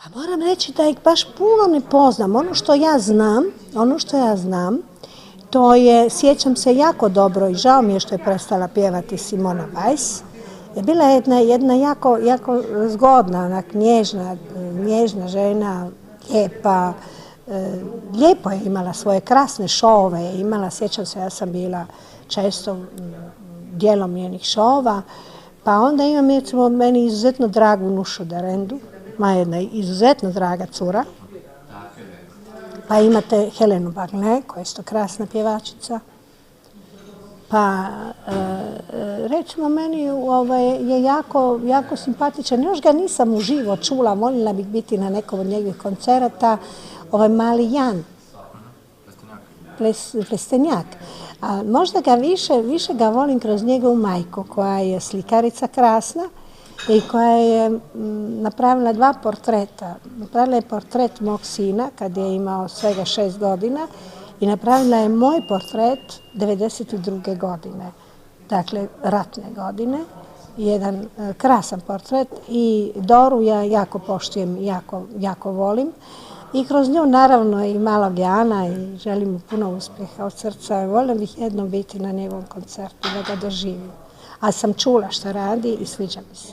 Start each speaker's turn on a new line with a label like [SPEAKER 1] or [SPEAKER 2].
[SPEAKER 1] Pa moram reći da ih baš puno ne poznam. Ono što ja znam, to je, sjećam se jako dobro i žao mi je što je prestala pjevati Simona Weiss. Je bila jedna jako zgodna, onak nježna žena, lijepa. Lijepo je imala svoje krasne šove, sjećam se, ja sam bila često dijelom njenih šova. Pa onda imam recimo meni izuzetno dragu Nušu Derendu, jedna izuzetno draga cura. Pa imate Helenu Bagne, koja je isto krasna pjevačica. Pa recimo meni je jako simpatičan. Još ga nisam uživo čula, voljela bih biti na nekom od njegovih koncerata. Mali Jan, Plestenjak. Možda ga više ga volim kroz njegovu majku, koja je slikarica krasna i koja je napravila 2 portreta. Napravila je portret mog sina kad je imao svega 6 godina i napravila je moj portret 92. godine, dakle ratne godine. Jedan krasan portret i Doru ja jako poštujem, jako volim. I kroz nju naravno i malog Jana i želim mu puno uspjeha od srca. Volim bih jednom biti na njegovom koncertu da ga doživim. A sam čula šta radi i sviđa mi se.